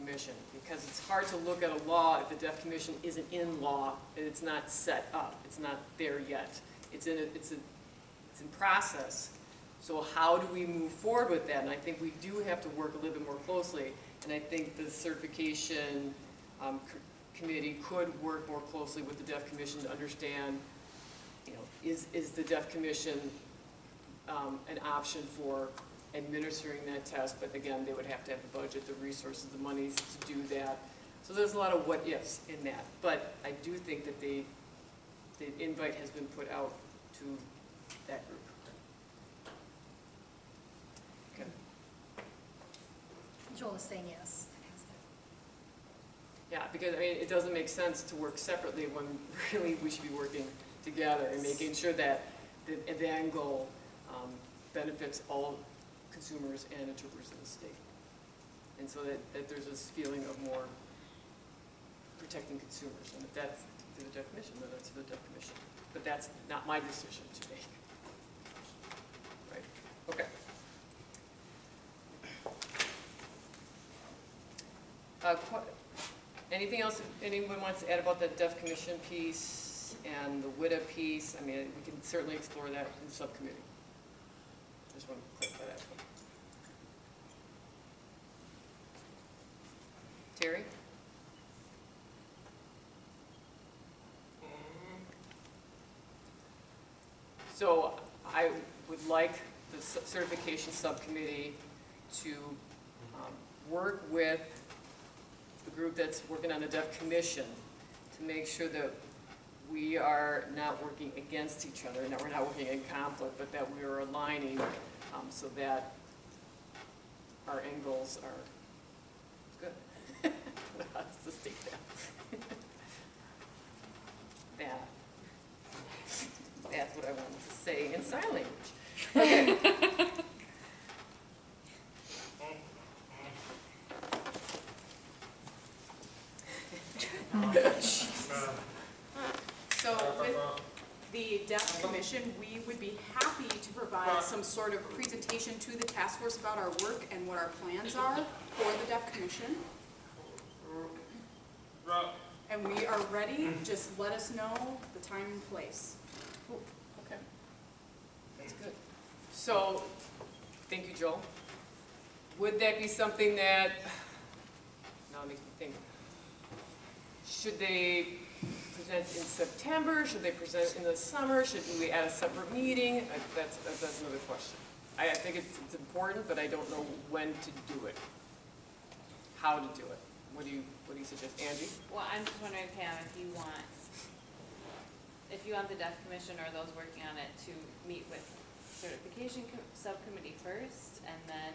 commission, because it's hard to look at a law if the deaf commission isn't in law and it's not set up, it's not there yet. It's in process. So how do we move forward with that? And I think we do have to work a little bit more closely. And I think the certification committee could work more closely with the deaf commission to understand, you know, is the deaf commission an option for administering that test? But again, they would have to have the budget, the resources, the monies to do that. So there's a lot of what ifs in that. But I do think that the invite has been put out to that group. Okay. Joel is saying yes. Yeah, because I mean, it doesn't make sense to work separately when really we should be working together and making sure that the end goal benefits all consumers and interpreters in the state. And so that there's this feeling of more protecting consumers. And if that's to the deaf commission, then that's to the deaf commission. But that's not my decision to make. Right? Okay. Anything else anyone wants to add about the deaf commission piece and the WIDA piece? I mean, we can certainly explore that in the subcommittee. Just want to clarify that. Terry? So I would like the certification subcommittee to work with the group that's working on the deaf commission to make sure that we are not working against each other, and that we're not working in conflict, but that we are aligning so that our end goals are good. Let's just state that. That's what I wanted to say in sign language. Okay. So with the deaf commission, we would be happy to provide some sort of presentation to the task force about our work and what our plans are for the deaf commission. And we are ready, just let us know the time and place. Cool. Okay. That's good. So, thank you, Joel. Would that be something that, now it makes me think, should they present in September? Should they present in the summer? Should we add a separate meeting? That's another question. I think it's important, but I don't know when to do it, how to do it. What do you suggest, Angie? Well, I'm just wondering, Pam, if you want the deaf commission or those working on it to meet with certification subcommittee first, and then,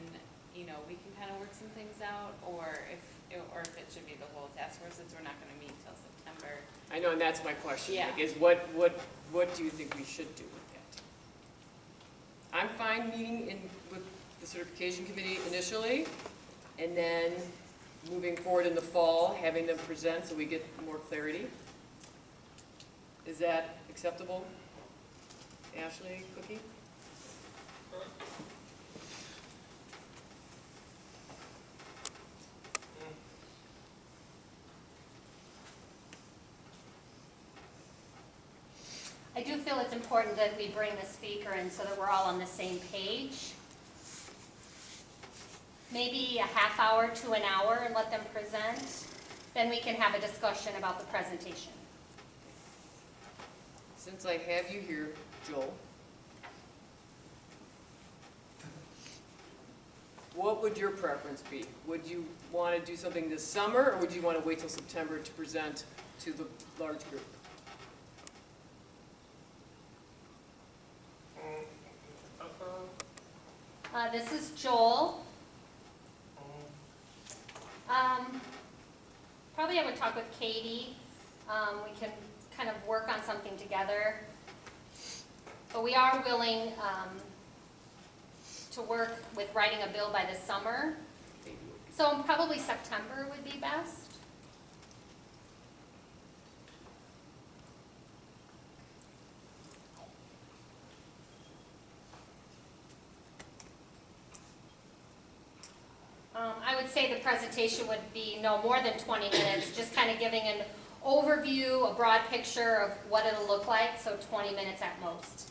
you know, we can kind of work some things out, or if it should be the whole task force, since we're not going to meet till September. I know, and that's my question. Yeah. Like, is what do you think we should do with that? I'm fine meeting with the certification committee initially, and then moving forward in the fall, having them present so we get more clarity. Is that acceptable? Ashley, Cookie? I do feel it's important that we bring the speaker in so that we're all on the same page. Maybe a half hour to an hour and let them present. Then we can have a discussion about the presentation. Since I have you here, Joel, what would your preference be? Would you want to do something this summer, or would you want to wait till September to present to the large group? This is Joel. Probably I would talk with Katie. We can kind of work on something together. But we are willing to work with writing a bill by the summer. So probably September would be best. I would say the presentation would be no more than 20 minutes, just kind of giving an overview, a broad picture of what it'll look like, so 20 minutes at most.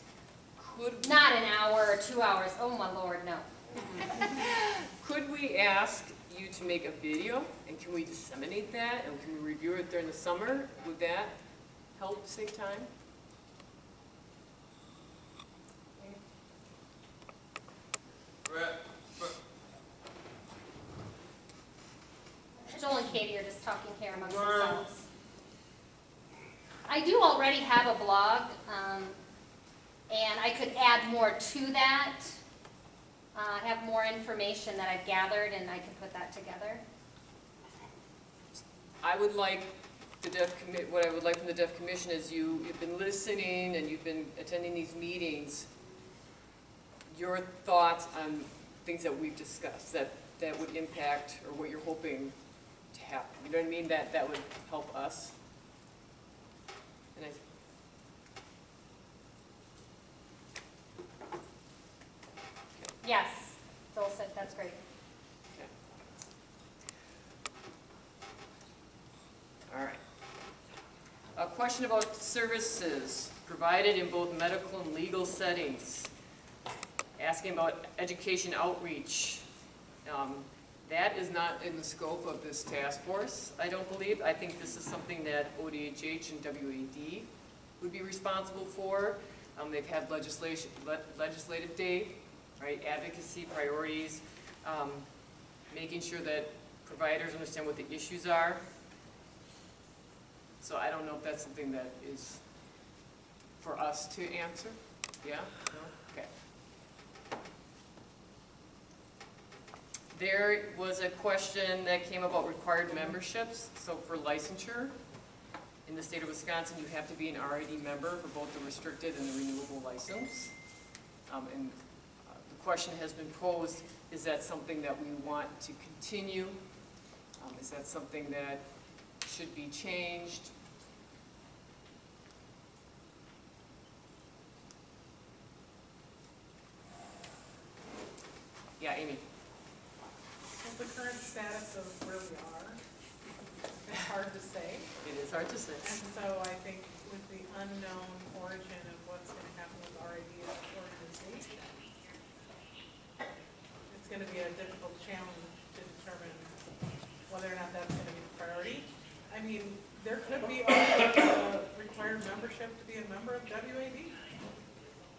Could, Not an hour or 2 hours, oh my lord, no. could we ask you to make a video, and can we disseminate that, and can we review it during the summer? Would that help save time? Joel and Katie are just talking here amongst themselves. I do already have a blog, and I could add more to that. Have more information that I've gathered, and I can put that together. I would like the what I would like from the Deaf Commission is you've been listening and you've been attending these meetings. Your thoughts on things that we've discussed that would impact or what you're hoping to happen. You know what I mean? That would help us. And Yes, Joel said that's great. okay. All right. A question about services provided in both medical and legal settings. Asking about education outreach. That is not in the scope of this task force, I don't believe. I think this is something that ODHH and WAD would be responsible for. They've had legislative day, right, advocacy, priorities, making sure that providers understand what the issues are. So I don't know if that's something that is for us to answer. Yeah? No? Okay. There was a question that came about required memberships. So for licensure, in the state of Wisconsin, you have to be an RID member for both the restricted and the renewable license. The question has been posed, is that something that we want to continue? Is that something that should be changed? Yeah, Amy. The current status of where we are, it's hard to say. It is hard to say. And so I think with the unknown origin of what's going to happen with RID as an organization, it's going to be a difficult challenge to determine whether or not that's going to be the priority. I mean, there could be also required membership to be a member of WAD.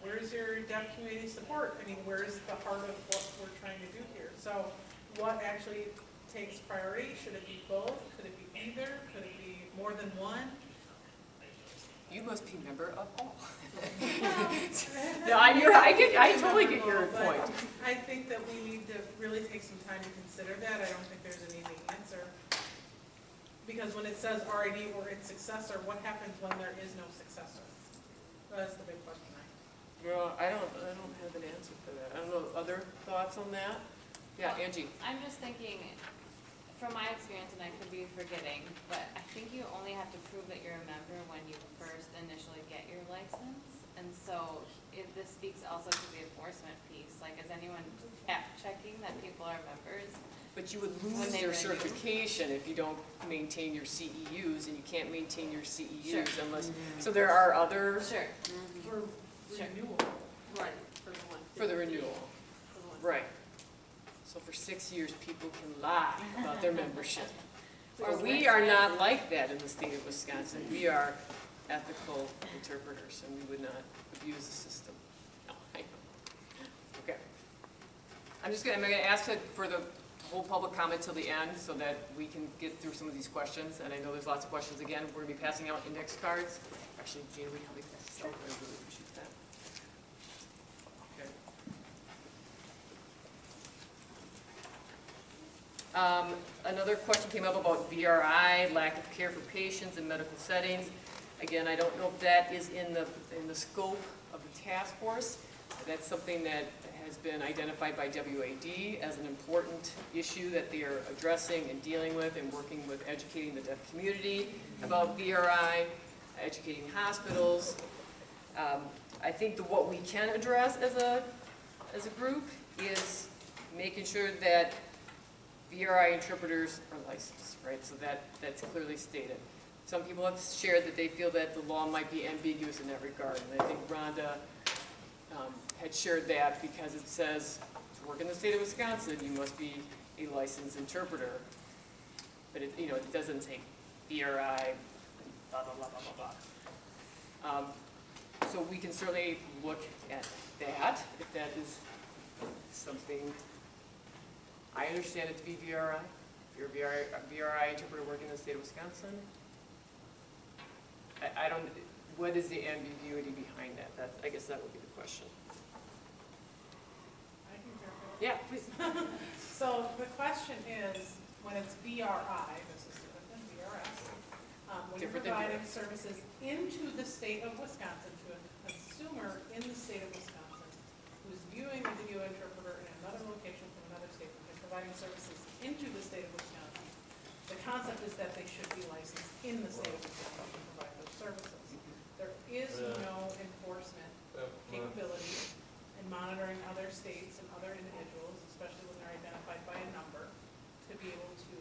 Where's your deaf community support? I mean, where's the heart of what we're trying to do here? So what actually takes priority? Should it be both? Could it be either? Could it be more than one? You must be a member of all. No, I totally get your But point. I think that we need to really take some time to consider that. I don't think there's an easy answer. Because when it says RID or its successor, what happens when there is no successor? That's the big question. Well, I don't have an answer for that. I don't know, other thoughts on that? Yeah, Angie. I'm just thinking, from my experience, and I could be forgetting, but I think you only have to prove that you're a member when you first initially get your license. And so this speaks also to the enforcement piece. Like, is anyone fact checking that people are members? But you would When lose they your renew. certification if you don't maintain your CEUs, and you can't maintain your CEUs Sure. unless, so there are other, Sure. For Sure. renewal. Right, for the one. for the renewal. For the one. Right. So for 6 years, people can lie about their membership. But we are not like that in the state of Wisconsin. We are ethical interpreters, and we would not abuse the system. No, I know. Okay. I'm gonna ask for the whole public comment till the end so that we can get through some of these questions. And I know there's lots of questions. Again, we're gonna be passing out index cards. Actually, Gina, we can leave this out. I really appreciate that. Okay. Another question came up about VRI, lack of care for patients in medical settings. Again, I don't know if that is in the scope of the task force. That's something that has been identified by WAD as an important issue that they are addressing and dealing with and working with educating the deaf community about VRI, educating hospitals. I think what we can address as a group is making sure that VRI interpreters are licensed, right? So that's clearly stated. Some people have shared that they feel that the law might be ambiguous in that regard, and I think Rhonda had shared that because it says, to work in the state of Wisconsin, you must be a licensed interpreter. But it, it doesn't say VRI, blah, blah, blah, blah, blah, blah. So we can certainly look at that, if that is something, I understand it to be VRI. If you're a VRI interpreter working in the state of Wisconsin, I don't, what is the ambiguity behind that? I guess that would be the question. I can clarify. Yeah, please. So the question is, when it's VRI, this is different than VRS, when you're Different than providing VRS. services into the state of Wisconsin to a consumer in the state of Wisconsin who's viewing a video interpreter in another location from another state, but they're providing services into the state of Wisconsin, the concept is that they should be licensed in the state of Wisconsin to provide those services. There is no enforcement capability in monitoring other states and other individuals, especially when they're identified by a number, to be able to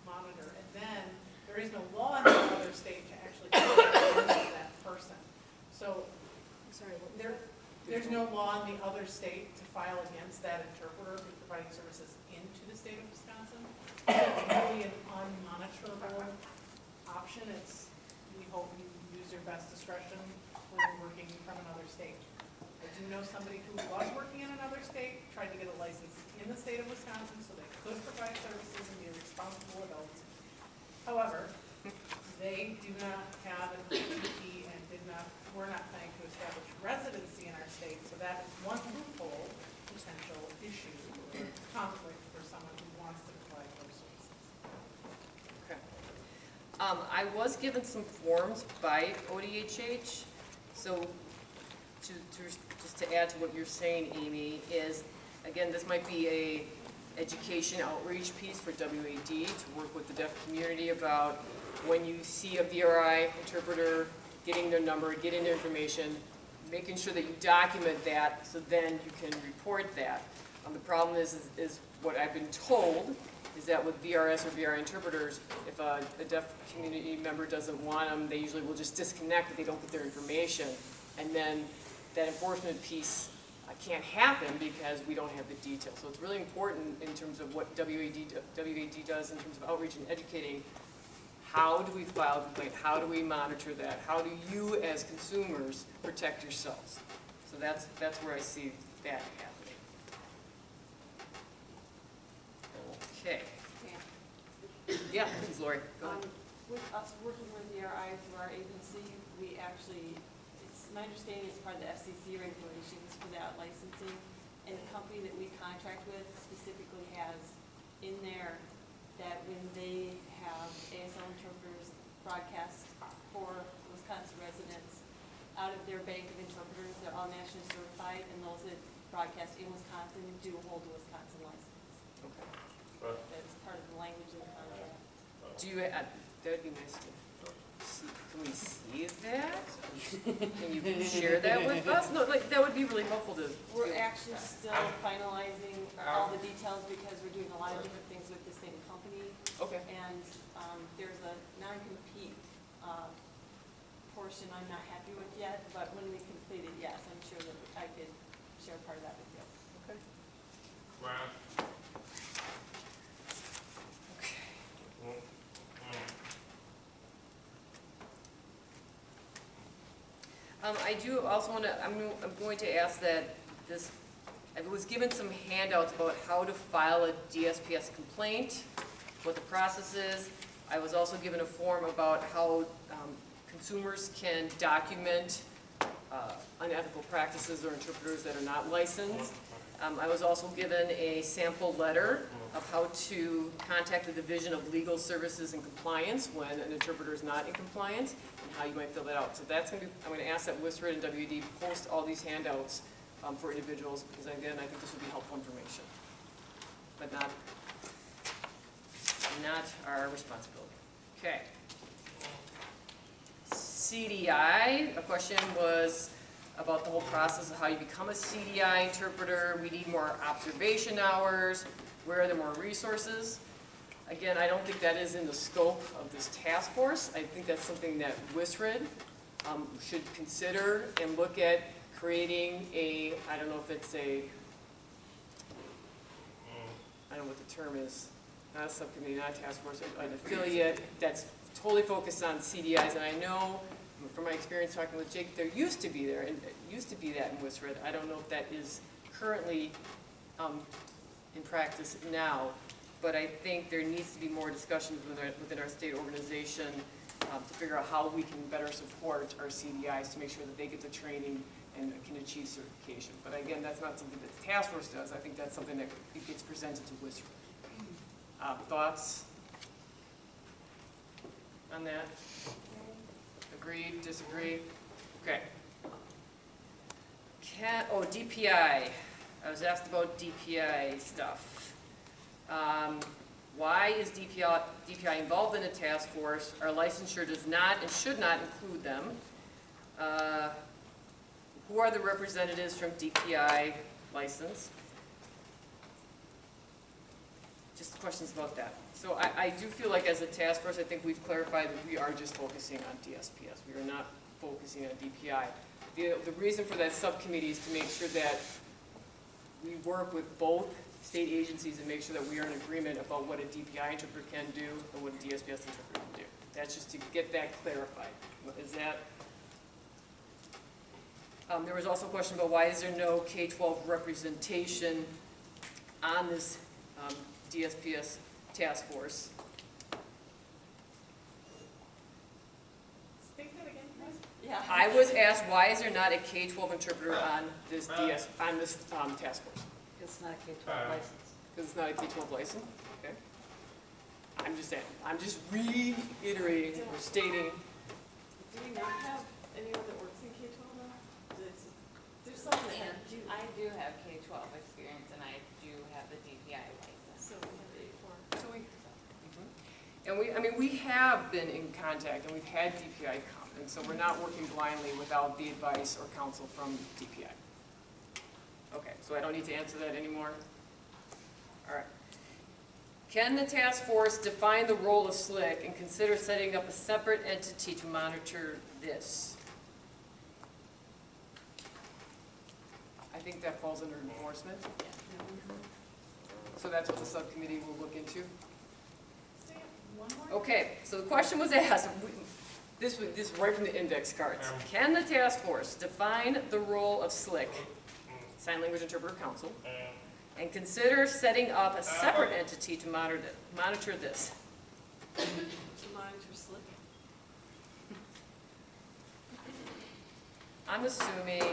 monitor. And then, there is no law in the other state to actually monitor that person. So, there's no law in the other state to file against that interpreter who's providing services into the state of Wisconsin. So it's really an unmonitorable option. We hope you use your best discretion when you're working from another state. I do know somebody who was working in another state, tried to get a license in the state of Wisconsin so they could provide services and be responsible adults. However, they do not have an OTP and were not planning to establish residency in our state, so that is one loophole, potential issue, or conflict for someone who wants to provide those services. Okay. I was given some forms by ODHH, so just to add to what you're saying, Amy, is, again, this might be a education outreach piece for WAD to work with the deaf community about when you see a VRI interpreter getting their number, getting their information, making sure that you document that so then you can report that. The problem is what I've been told is that with VRS or VRI interpreters, if a deaf community member doesn't want them, they usually will just disconnect if they don't get their information. And then that enforcement piece can't happen because we don't have the details. So it's really important in terms of what WAD does in terms of outreach and educating. How do we file a complaint? How do we monitor that? How do you as consumers protect yourselves? So that's where I see that happening. Okay. Yeah, please, Lori. Go ahead. With us working with VRI through our agency, we actually, it's my understanding it's part of the FCC regulations for that licensing. And the company that we contract with specifically has in there that when they have ASL interpreters broadcast for Wisconsin residents, out of their bank of interpreters, they're all nationally certified, and those that broadcast in Wisconsin do hold a Wisconsin license. Okay. That's part of the language in the contract. Do you, that'd be nice to see, can we see that? Can you share that with us? No, like, that would be really helpful to. We're actually still finalizing all the details because we're doing a lot of different things with the same company. Okay. And there's a non-compete portion I'm not happy with yet, but when we complete it, yes, I'm sure that I could share part of that with you. Okay. I do also want to, I'm going to ask that this, I was given some handouts about how to file a DSPS complaint, what the process is. I was also given a form about how consumers can document unethical practices or interpreters that are not licensed. I was also given a sample letter of how to contact the Division of Legal Services and Compliance when an interpreter is not in compliance, and how you might fill that out. So that's going to be, I'm going to ask that WISRID and WD post all these handouts for individuals, because again, I think this would be helpful information, but not our responsibility. Okay. CDI, a question was about the whole process of how you become a CDI interpreter. We need more observation hours. Where are there more resources? Again, I don't think that is in the scope of this task force. I think that's something that WISRID should consider and look at creating a, I don't know if it's a, I don't know what the term is, not a subcommittee, not a task force, an affiliate that's totally focused on CDIs. And I know from my experience talking with Jake, there used to be there, and it used to be that in WISRID. I don't know if that is currently in practice now, but I think there needs to be more discussion within our state organization to figure out how we can better support our CDIs to make sure that they get the training and can achieve certification. But again, that's not something that the task force does. I think that's something that gets presented to WISRID. Thoughts on that? Agreed, disagree? Okay. DPI. I was asked about DPI stuff. Why is DPI involved in a task force? Our licensure does not and should not include them. Who are the representatives from DPI license? Just questions about that. So I do feel like as a task force, I think we've clarified that we are just focusing on DSPS. We are not focusing on DPI. The reason for that subcommittee is to make sure that we work with both state agencies and make sure that we are in agreement about what a DPI interpreter can do and what a DSPS interpreter can do. That's just to get that clarified. Is that? There was also a question about why is there no K-12 representation on this DSPS task force? State that again, please. Yeah. I was asked, why is there not a K-12 interpreter on this task force? It's not a K-12 license. Because it's not a K-12 license? Okay. I'm just saying, I'm just reiterating or stating. Do we not have anyone that works in K-12 now? There's some that And do. I do have K-12 experience, and I do have the DPI license. So we have eight, four. And we have been in contact, and we've had DPI come, and so we're not working blindly without the advice or counsel from DPI. Okay, so I don't need to answer that anymore? All right. Can the task force define the role of SLIC and consider setting up a separate entity to monitor this? I think that falls under enforcement. So that's what the subcommittee will look into. One more? Okay, so the question was asked, this is right from the index cards. Can the task force define the role of SLIC, Sign Language Interpreter Council, and consider setting up a separate entity to monitor this? To monitor slip. I'm assuming,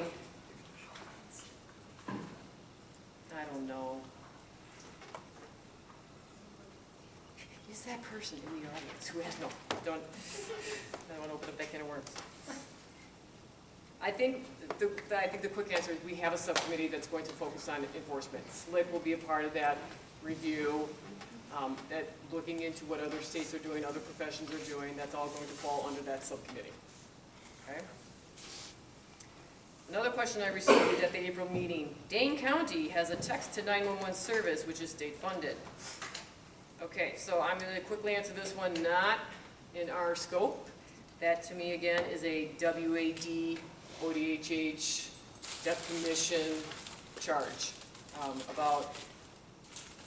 I don't know. Is that person in the audience who has, no, I don't want to open up that can of worms. I think the quick answer is we have a subcommittee that's going to focus on enforcement. SLIC will be a part of that review, that looking into what other states are doing, other professions are doing, that's all going to fall under that subcommittee. Okay? Another question I received at the April meeting, Dane County has a text to 911 service which is state funded. Okay, so I'm going to quickly answer this one, not in our scope. That to me again is a WAD, ODHH, Deaf Commission charge about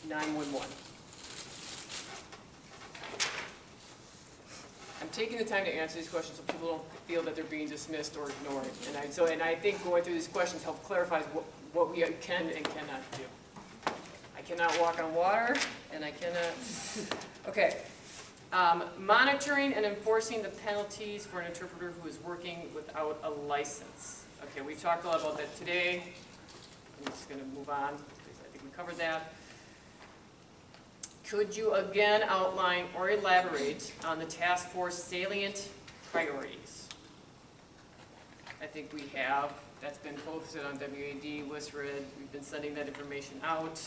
911. I'm taking the time to answer these questions so people don't feel that they're being dismissed or ignored. And I think going through these questions helps clarify what we can and cannot do. I cannot walk on water, and I cannot, okay. Monitoring and enforcing the penalties for an interpreter who is working without a license. Okay, we've talked a lot about that today. I'm just gonna move on, because I think we covered that. Could you again outline or elaborate on the task force salient priorities? I think we have. That's been posted on WAD, WISRID. We've been sending that information out.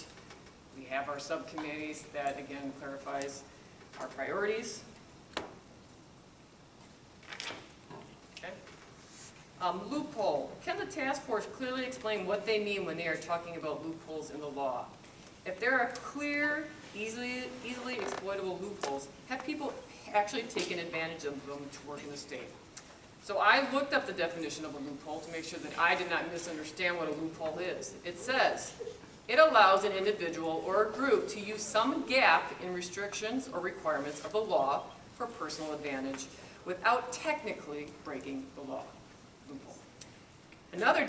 We have our subcommittees that, again, clarifies our priorities. Okay. Loophole. Can the task force clearly explain what they mean when they are talking about loopholes in the law? If there are clear, easily exploitable loopholes, have people actually taken advantage of them to work in the state? So I looked up the definition of a loophole to make sure that I did not misunderstand what a loophole is. It says, it allows an individual or a group to use some gap in restrictions or requirements of the law for personal advantage without technically breaking the law. Loophole. Another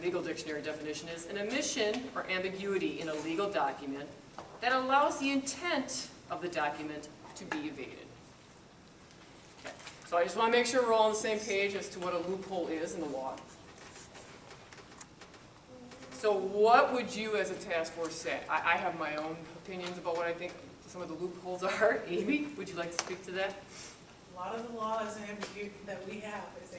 legal dictionary definition is an omission or ambiguity in a legal document that allows the intent of the document to be evaded. Okay. So I just want to make sure we're all on the same page as to what a loophole is in the law. So what would you as a task force say? I have my own opinions about what I think some of the loopholes are. Amy, would you like to speak to that? A lot of the law is that we have is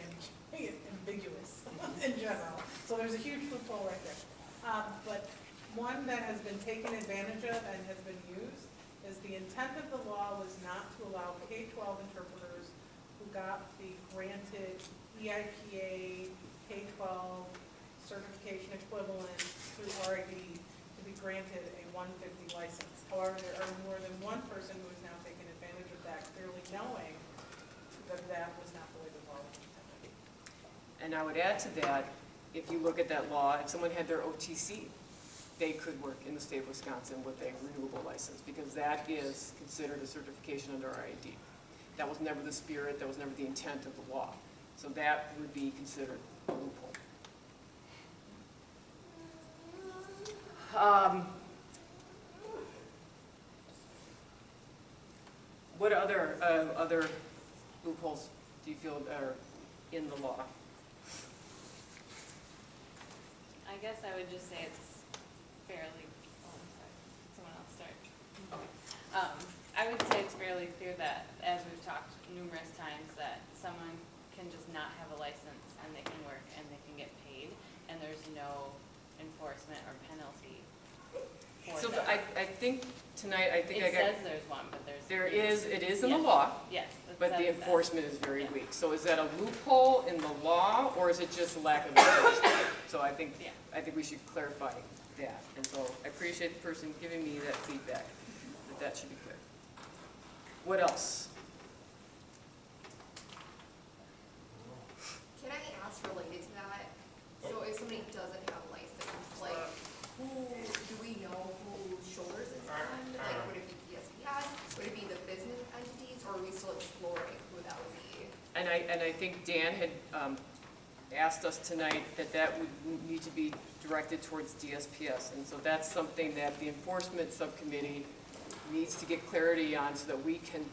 ambiguous in general. So there's a huge loophole right there. But one that has been taken advantage of and has been used is the intent of the law was not to allow K-12 interpreters who got the granted EIPA K-12 certification equivalent through RID to be granted a 150 license. However, there are more than one person who is now taking advantage of that, clearly knowing that that was not the way the law was intended. And I would add to that, if you look at that law, if someone had their OTC, they could work in the state of Wisconsin with a renewable license, because that is considered a certification under RID. That was never the spirit, that was never the intent of the law. So that would be considered a loophole. What other loopholes do you feel are in the law? I guess I would just say it's fairly, oh, I'm sorry, someone else start. I would say it's fairly clear that, as we've talked numerous times, that someone can just not have a license and they can work and they can get paid, and there's no enforcement or penalty for So that. I think tonight, I think It I got, says there's one, but there's. it is in the Yes. law, Yes. it but the says that. enforcement is very Yeah. weak. So is that a loophole in the law, or is it just a lack of enforcement? So I think we should clarify that. And so I appreciate the person giving me that feedback, that should be clear. What else? Can I ask related to that? So if somebody doesn't have a license, like, do we know whose shoulders it's on? Like, would it be PSPS? Would it be the business entities, or are we still exploring who that would be? And I think Dan had asked us tonight that would need to be directed towards DSPS. And so that's something that the enforcement subcommittee needs to get clarity on, so that we can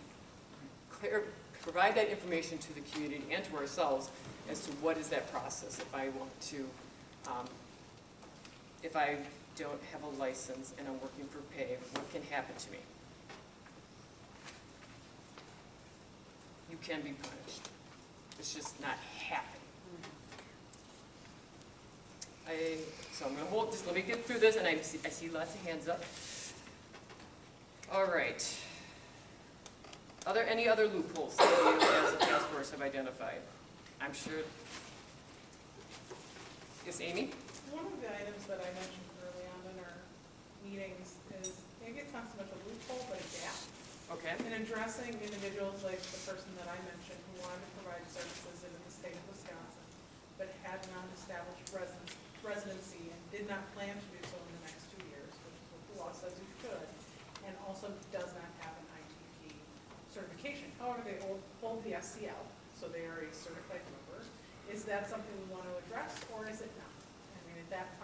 provide that information to the community and to ourselves as to what is that process if I want to, if I don't have a license and I'm working for pay, what can happen to me? You can be punished. It's just not happening. So I'm gonna hold, just let me get through this, and I see lots of hands up. All right. Are there any other loopholes that you as a task force have identified? I'm sure. Yes, Amy? One of the items that I mentioned early on in our meetings is, maybe it's not so much a loophole, but a gap. Okay. In addressing individuals like the person that I mentioned who wanted to provide services in the state of Wisconsin, but had not established residency and did not plan to do so in the next 2 years, which is what the law says you should, and also does not have an ITP certification. However, they hold the SCL, so they are a certified member. Is that something we want to address, or is it not? I mean, at that